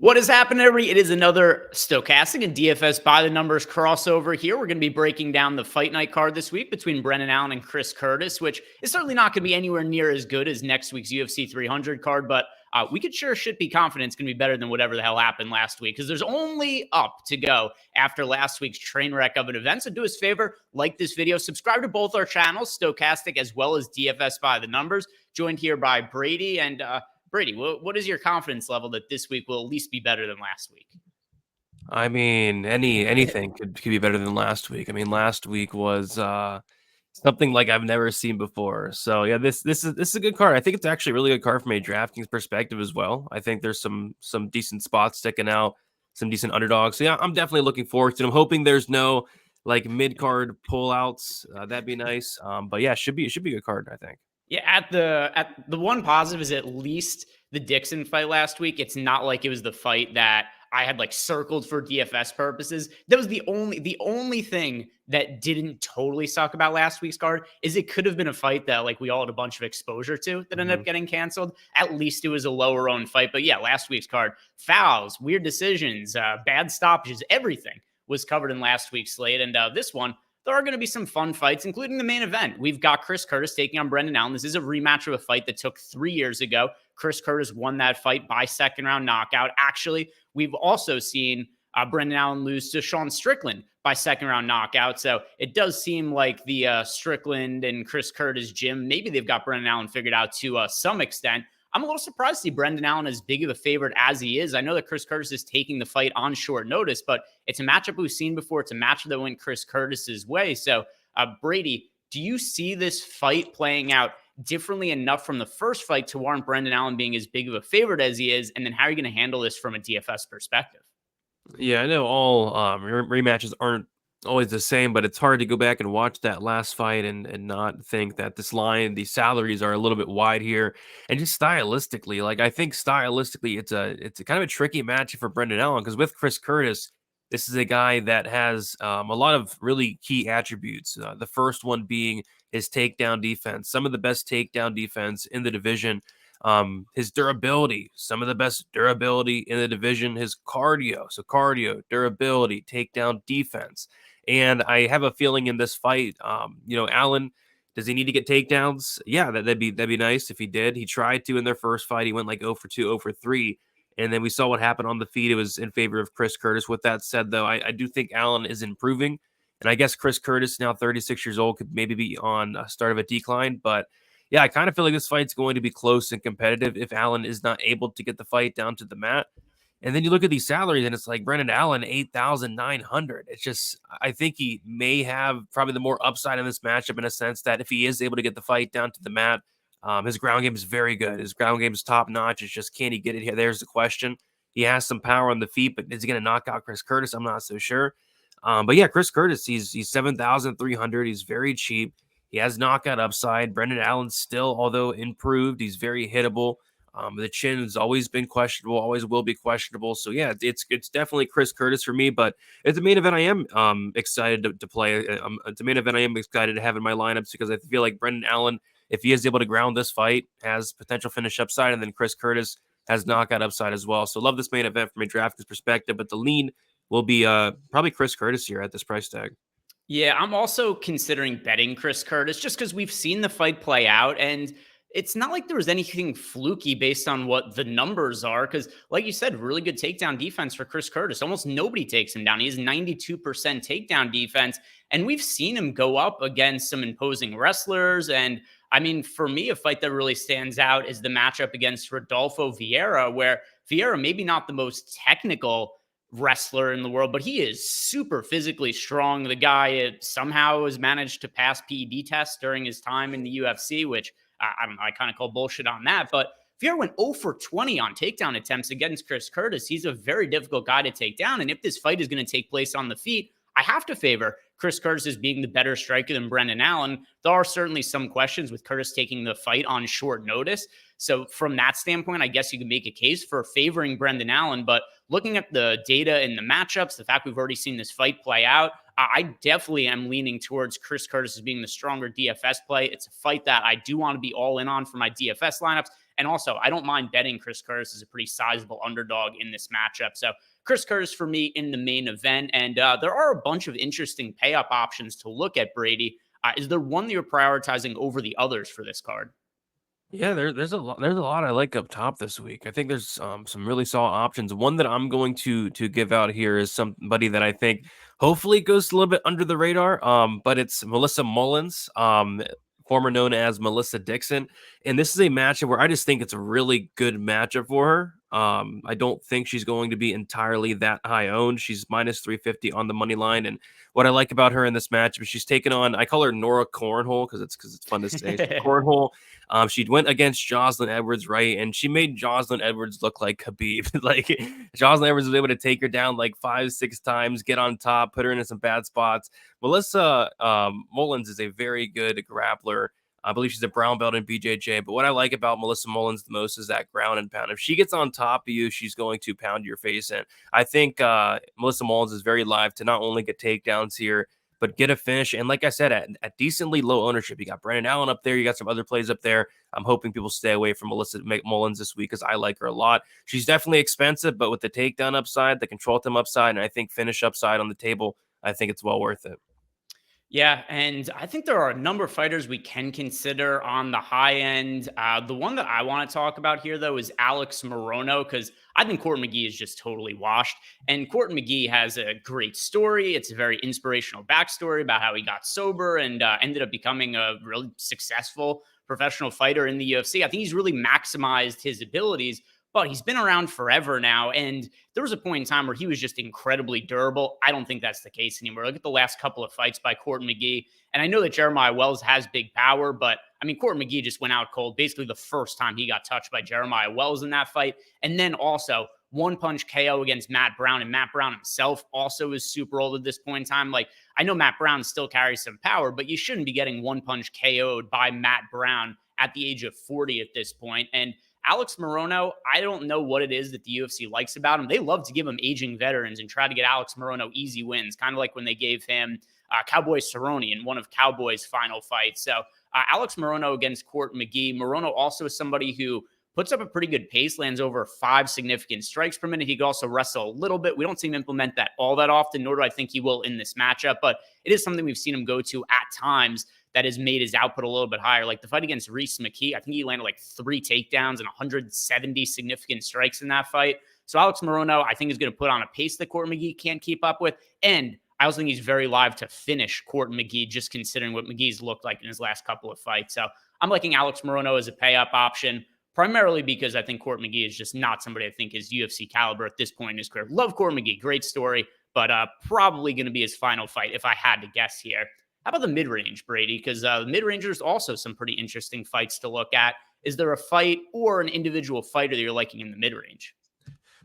What is happening, everybody? It is another Stochastic and DFS by the numbers crossover here. We're going to be breaking down the fight night card this week between Brendan Allen and Chris Curtis, which is certainly not going to be anywhere near as good as next week's UFC 300 card, but we could should be confident it's going to be better than whatever the hell happened last week because there's only up to go after last week's train wreck of an event. So do us a favor, like this video, subscribe to both our channels, Stochastic as well as DFS by the numbers, joined here by Brady and Brady, what is your confidence level that this week will at least be better than last week? I mean, anything could be better than last week. I mean, last week was something like I've never seen before. So yeah, this is a good card. I think it's actually a really good card from a DraftKings perspective as well. I think there's some decent spots sticking out, some decent underdogs. So yeah, I'm definitely looking forward to it. I'm hoping there's no like mid card pullouts. That'd be nice. But yeah, it should be a good card, I think. Yeah, at the one positive is at least the Dixon fight last week. It's not like it was the fight that I had like circled for DFS purposes. That was the only thing that didn't totally suck about last week's card is it could have been a fight that like we all had a bunch of exposure to that ended up getting canceled. At least it was a lower owned fight. But yeah, last week's card, fouls, weird decisions, bad stoppages, everything was covered in last week's slate. And this one, there are going to be some fun fights, including the main event. We've got Chris Curtis taking on Brendan Allen. This is a rematch of a fight that took 3 years ago. Chris Curtis won that fight by second round knockout. Actually, we've also seen Brendan Allen lose to Sean Strickland by second round knockout. So it does seem like the Strickland and Chris Curtis gym, maybe they've got Brendan Allen figured out to some extent. I'm a little surprised to see Brendan Allen as big of a favorite as he is. I know that Chris Curtis is taking the fight on short notice, but it's a matchup we've seen before. It's a matchup that went Chris Curtis's way. So, Brady, do you see this fight playing out differently enough from the first fight to warrant Brendan Allen being as big of a favorite as he is? And then how are you going to handle this from a DFS perspective? Yeah, I know all rematches aren't always the same, but it's hard to go back and watch that last fight and not think that this line, the salaries are a little bit wide here, and just stylistically, like I think stylistically, it's a kind of a tricky match for Brendan Allen because with Chris Curtis, this is a guy that has a lot of really key attributes. The first one being his takedown defense, some of the best takedown defense in the division. His durability, some of the best durability in the division, his cardio, durability, takedown defense. And I have a feeling in this fight, Allen, does he need to get takedowns? Yeah, that'd be nice if he did. He tried to in their first fight. He went like 0 for 2, 0 for 3. And then we saw what happened on the feet. It was in favor of Chris Curtis. With that said, though, I do think Allen is improving. And I guess Chris Curtis, now 36 years old, could maybe be on a start of a decline. But yeah, I kind of feel like this fight's going to be close and competitive if Allen is not able to get the fight down to the mat. And then you look at these salaries, and it's like Brendan Allen, 8,900. It's just, I think he may have probably the more upside in this matchup in a sense that if he is able to get the fight down to the mat, his ground game is very good. His ground game is top notch. It's just, can he get it here? There's the question. He has some power on the feet, but is he going to knock out Chris Curtis? I'm not so sure. But yeah, Chris Curtis, he's 7,300. He's very cheap. He has knockout upside. Brendan Allen still, although improved, he's very hittable. The chin has always been questionable, always will be questionable. So yeah, it's definitely Chris Curtis for me. But it's a main event I am excited to play. It's a main event I am excited to have in my lineups because I feel like Brendan Allen, if he is able to ground this fight, has potential finish upside, and then Chris Curtis has knockout upside as well. So love this main event from a DraftKings perspective. But the lean will be probably Chris Curtis here at this price tag. Yeah, I'm also considering betting Chris Curtis just because we've seen the fight play out. And it's not like there was anything fluky based on what the numbers are. Because, like you said, really good takedown defense for Chris Curtis. Almost nobody takes him down. He has 92% takedown defense. And we've seen him go up against some imposing wrestlers. And I mean, for me, a fight that really stands out is the matchup against Rodolfo Vieira, where Vieira, maybe not the most technical wrestler in the world, but he is super physically strong. The guy somehow has managed to pass PED tests during his time in the UFC, which I don't know, I kind of call bullshit on that. But Vieira went 0 for 20 on takedown attempts against Chris Curtis. He's a very difficult guy to take down. And if this fight is going to take place on the feet, I have to favor Chris Curtis as being the better striker than Brendan Allen. There are certainly some questions with Curtis taking the fight on short notice. So from that standpoint, I guess you can make a case for favoring Brendan Allen. But looking at the data and the matchups, the fact we've already seen this fight play out, I definitely am leaning towards Chris Curtis as being the stronger DFS play. It's a fight that I do want to be all in on for my DFS lineups. And also, I don't mind betting Chris Curtis is a pretty sizable underdog in this matchup. So Chris Curtis for me in the main event. And there are a bunch of interesting pay up options to look at, Brady. Is there one that you're prioritizing over the others for this card? Yeah, there's a lot I like up top this week. I think there's some really solid options. One that I'm going to give out here is somebody that I think hopefully goes a little bit under the radar. But it's Melissa Mullins, former known as Melissa Dixon, and this is a matchup where I just think it's a really good matchup for her. I don't think she's going to be entirely that high owned. She's minus 350 on the money line, and what I like about her in this matchup is she's taken on. I call her Nora Cornhole because it's fun to say. So Cornhole. She went against Jocelyn Edwards, right? And she made Jocelyn Edwards look like Khabib. Like Jocelyn Edwards was able to take her down like 5-6 times, get on top, put her into some bad spots. Melissa Mullins is a very good grappler. I believe she's a brown belt in BJJ. But what I like about Melissa Mullins the most is that ground and pound. If she gets on top of you, she's going to pound your face in. I think Melissa Mullins is very live to not only get takedowns here, but get a finish. And like I said, at decently low ownership, you got Brandon Allen up there. You got some other plays up there. I'm hoping people stay away from Melissa Mullins this week because I like her a lot. She's definitely expensive, but with the takedown upside, the control time upside, and I think finish upside on the table, I think it's well worth it. Yeah, and I think there are a number of fighters we can consider on the high end. The one that I want to talk about here, though, is Alex Morono, because I think Court McGee is just totally washed. And Court McGee has a great story. It's a very inspirational backstory about how he got sober and ended up becoming a really successful professional fighter in the UFC. I think he's really maximized his abilities, but he's been around forever now. And there was a point in time where he was just incredibly durable. I don't think that's the case anymore. Look at the last couple of fights by Court McGee. And I know that Jeremiah Wells has big power, but I mean, Court McGee just went out cold basically the first time he got touched by Jeremiah Wells in that fight. And then also one punch KO against Matt Brown. And Matt Brown himself also is super old at this point in time. Like, I know Matt Brown still carries some power, but you shouldn't be getting one punch KO'd by Matt Brown at the age of 40 at this point. And Alex Morono, I don't know what it is that the UFC likes about him. They love to give him aging veterans and try to get Alex Morono easy wins, kind of like when they gave him Cowboy Cerrone in one of Cowboy's final fights. So Alex Morono against Court McGee. Morono also is somebody who puts up a pretty good pace, lands over 5 significant strikes per minute. He can also wrestle a little bit. We don't see him implement that all that often, nor do I think he will in this matchup, but it is something we've seen him go to at times that has made his output a little bit higher. Like the fight against Reese McKee, I think he landed like 3 takedowns and 170 significant strikes in that fight. So Alex Morono, I think, is going to put on a pace that Court McGee can't keep up with. And I also think he's very live to finish Court McGee, just considering what McGee's looked like in his last couple of fights. So I'm liking Alex Morono as a pay-up option, primarily because I think Court McGee is just not somebody I think is UFC caliber at this point in his career. Love Court McGee, great story, but probably going to be his final fight if I had to guess here. How about the mid-range, Brady? Because the mid-range, there's also some pretty interesting fights to look at. Is there a fight or an individual fighter that you're liking in the mid-range?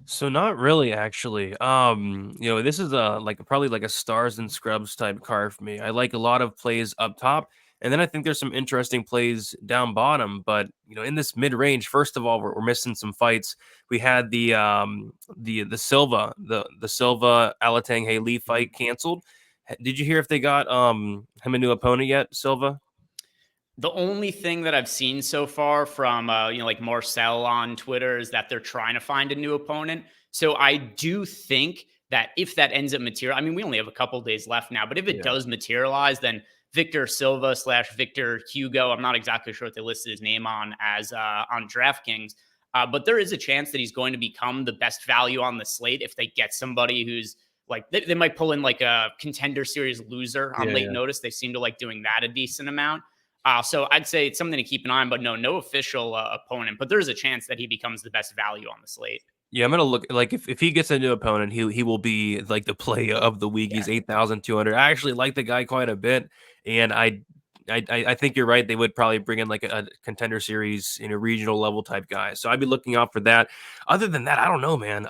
So not really, actually. This is probably like a stars and scrubs type card for me. I like a lot of plays up top, and then I think there's some interesting plays down bottom. But in this mid range, first of all, we're missing some fights. We had the Silva Alatang Haley fight canceled. Did you hear if they got him a new opponent yet, Silva? The only thing that I've seen so far from like Marcel on Twitter is that they're trying to find a new opponent. So I do think that if that ends up material, I mean, we only have a couple days left now, but if it does materialize, then Victor Silva / Victor Hugo, I'm not exactly sure what they listed his name on as on Draftkings, but there is a chance that he's going to become the best value on the slate if they get somebody who's like they might pull in like a contender series loser on late notice. They seem to like doing that a decent amount. So I'd say it's something to keep an eye on, but no official opponent. But there's a chance that he becomes the best value on the slate. Yeah, I'm gonna look like if he gets a new opponent, he will be like the play of the week. He's 8,200. I actually like the guy quite a bit, and I think you're right. They would probably bring in like a contender series regional level type guy. So I'd be looking out for that. Other than that, I don't know, man.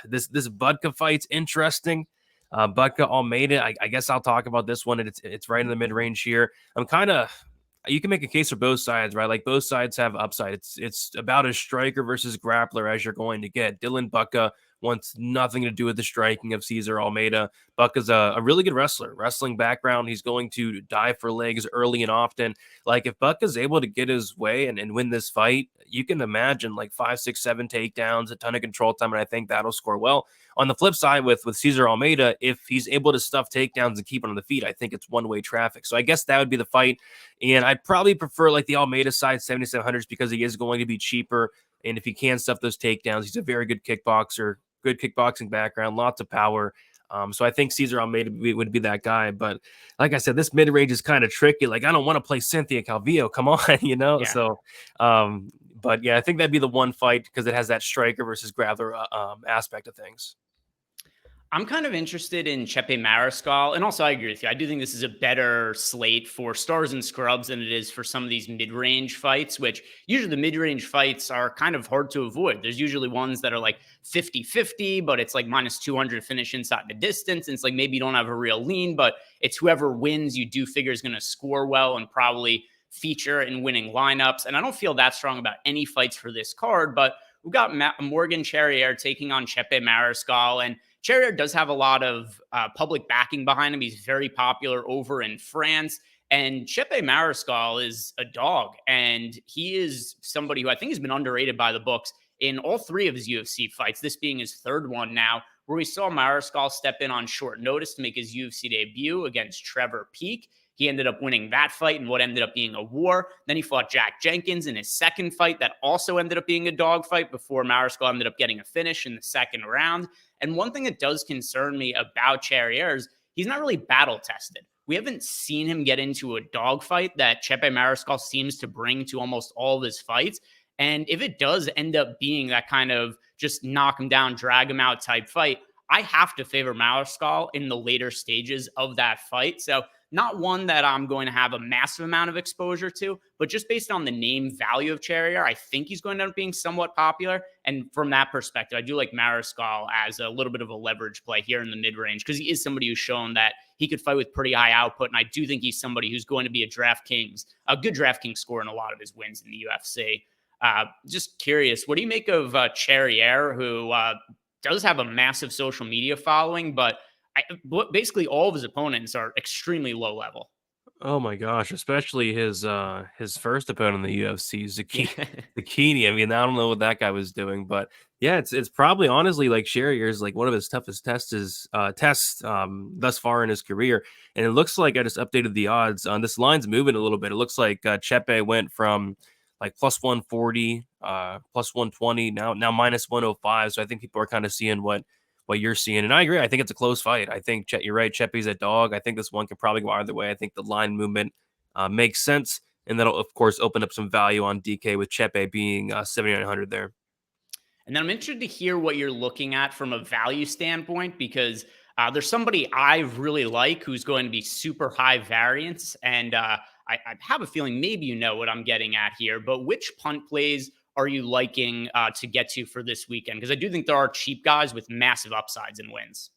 This Budka fight's interesting. Budka Almeida. I guess I'll talk about this one. It's right in the mid range here. You can make a case for both sides, right? Like both sides have upside. It's about a striker versus grappler as you're going to get. Dylan Bucka, wants nothing to do with the striking of Cesar Almeida. Buck is a really good wrestler, wrestling background. He's going to dive for legs early and often. Like if Buck is able to get his way and win this fight, you can imagine like 5, 6, 7 takedowns, a ton of control time, and I think that'll score well. On the flip side, with Cesar Almeida, if he's able to stuff takedowns and keep it on the feet, I think it's one-way traffic. So I guess that would be the fight. And I'd probably prefer like the Almeida side, 7,700s, because he is going to be cheaper. And if he can stuff those takedowns, he's a very good kickboxer, good kickboxing background, lots of power. So I think Cesar Almeida would be that guy. But like I said, this mid-range is kind of tricky. Like I don't want to play Cynthia Calvillo. Come on, Yeah. So, but yeah, I think that'd be the one fight because it has that striker versus grappler aspect of things. I'm kind of interested in Chepe Mariscal. And also, I agree with you. I do think this is a better slate for stars and scrubs than it is for some of these mid range fights, which usually the mid range fights are kind of hard to avoid. There's usually ones that are like 50-50, but it's like minus 200 finish inside the distance. And it's like maybe you don't have a real lean, but it's whoever wins you do figure is going to score well and probably feature in winning lineups. And I don't feel that strong about any fights for this card, but we've got Morgan Charriere taking on Chepe Mariscal. And Charriere does have a lot of public backing behind him. He's very popular over in France. And Chepe Mariscal is a dog. And he is somebody who I think has been underrated by the books in all 3 of his UFC fights, this being his 3rd one now, where we saw Mariscal step in on short notice to make his UFC debut against Trevor Peek. He ended up winning that fight in what ended up being a war. Then he fought Jack Jenkins in his 2nd fight that also ended up being a dogfight before Mariscal ended up getting a finish in the 2nd round. And one thing that does concern me about Charriere is he's not really battle tested. We haven't seen him get into a dogfight that Chepe Mariscal seems to bring to almost all of his fights. And if it does end up being that kind of just knock him down, drag him out type fight, I have to favor Mariscal in the later stages of that fight. So not one that I'm going to have a massive amount of exposure to, but just based on the name value of Charriere, I think he's going to end up being somewhat popular. And from that perspective, I do like Mariscal as a little bit of a leverage play here in the mid-range because he is somebody who's shown that he could fight with pretty high output. And I do think he's somebody who's going to be a good DraftKings score in a lot of his wins in the UFC. Just curious, what do you make of Charriere, who does have a massive social media following, but basically all of his opponents are extremely low level? Oh my gosh, especially his first opponent in the UFC, Yeah. Zucchini. I mean, I don't know what that guy was doing, but yeah, it's probably honestly like Charriere is like one of his toughest tests thus far in his career. And it looks like I just updated the odds on this line's moving a little bit. It looks like Chepe went from like plus 140, plus 120, now minus 105. So I think people are kind of seeing what you're seeing. And I agree. I think it's a close fight. I think you're right. Chepe's a dog. I think this one could probably go either way. I think the line movement makes sense. And that'll, of course, open up some value on DK with Chepe being 7,900 there. And then I'm interested to hear what you're looking at from a value standpoint, because there's somebody I really like who's going to be super high variance. And I have a feeling maybe you know what I'm getting at here, but which punt plays are you liking to get to for this weekend? Because I do think there are cheap guys with massive upsides and wins.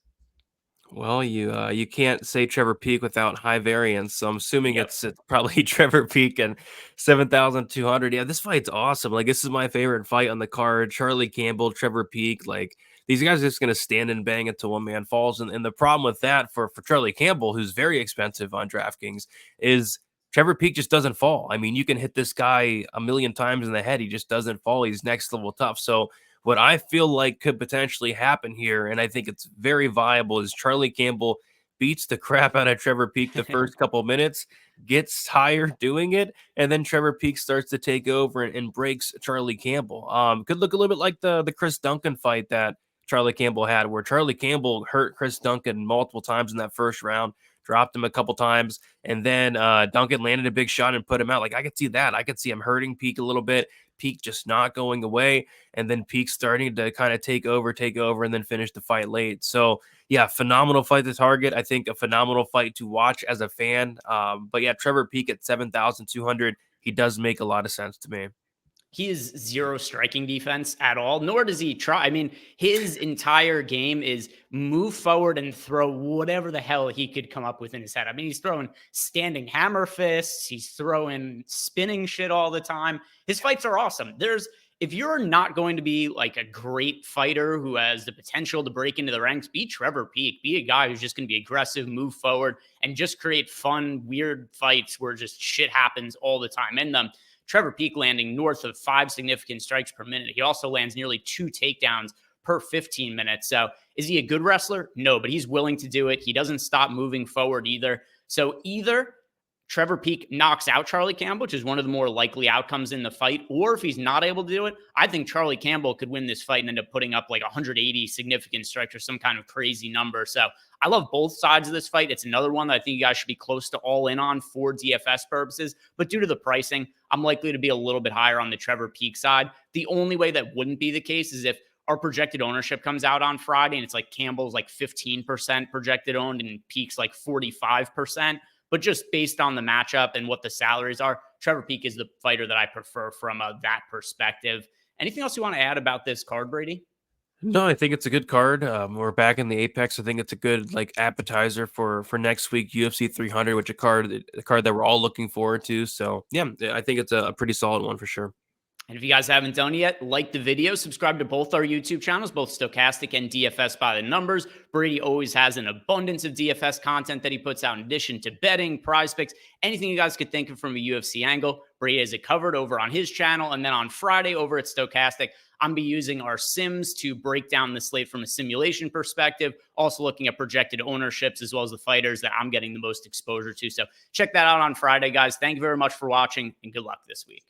Well, you can't say Trevor Peek without high variance, so I'm assuming Yep. it's probably Trevor Peek and 7,200. Yeah, this fight's awesome. Like this is my favorite fight on the card. Charlie Campbell, Trevor Peek, like these guys are just gonna stand and bang until one man falls. And the problem with that for Charlie Campbell, who's very expensive on DraftKings, is Trevor Peek just doesn't fall. I mean, you can hit this guy a million times in the head, he just doesn't fall. He's next level tough. So what I feel like could potentially happen here, and I think it's very viable, is Charlie Campbell beats the crap out of Trevor Peek the first couple minutes, gets tired doing it, and then Trevor Peek starts to take over and breaks Charlie Campbell. Could look a little bit like the Chris Duncan fight that Charlie Campbell had, where Charlie Campbell hurt Chris Duncan multiple times in that first round, dropped him a couple times, and then Duncan landed a big shot and put him out. Like I could see that. I could see him hurting Peek a little bit, Peek just not going away, and then Peek starting to kind of take over, and then finish the fight late. So yeah, phenomenal fight to target. I think a phenomenal fight to watch as a fan. But yeah, Trevor Peek at 7,200, he does make a lot of sense to me. He is zero striking defense at all, nor does he try. I mean, his entire game is move forward and throw whatever the hell he could come up with in his head. I mean, he's throwing standing hammer fists, he's throwing spinning shit all the time. His fights are awesome. if you're not going to be like a great fighter who has the potential to break into the ranks, be Trevor Peek. Be a guy who's just going to be aggressive, move forward, and just create fun, weird fights where just shit happens all the time in them. Trevor Peek landing north of 5 significant strikes per minute. He also lands nearly 2 takedowns per 15 minutes. So is he a good wrestler? No, but he's willing to do it. He doesn't stop moving forward either. So either Trevor Peek knocks out Charlie Campbell, which is one of the more likely outcomes in the fight. Or if he's not able to do it, I think Charlie Campbell could win this fight and end up putting up like 180 significant strikes or some kind of crazy number. So I love both sides of this fight. It's another one that I think you guys should be close to all in on for DFS purposes. But due to the pricing, I'm likely to be a little bit higher on the Trevor Peek side. The only way that wouldn't be the case is if our projected ownership comes out on Friday and it's like Campbell's like 15% projected owned and Peek's like 45%. But just based on the matchup and what the salaries are, Trevor Peek is the fighter that I prefer from that perspective. Anything else you want to add about this card, Brady? No, I think it's a good card. We're back in the Apex. I think it's a good like appetizer for next week UFC 300, which a card that we're all looking forward to. So yeah, I think it's a pretty solid one for sure. And if you guys haven't done it yet, like the video, subscribe to both our YouTube channels, both Stochastic and DFS by the numbers. Brady always has an abundance of DFS content that he puts out in addition to betting, prize picks, anything you guys could think of from a UFC angle. Brady has it covered over on his channel. And then on Friday over at Stochastic, I'm be using our sims to break down the slate from a simulation perspective, also looking at projected ownerships as well as the fighters that I'm getting the most exposure to. So check that out on Friday, guys. Thank you very much for watching and good luck this week.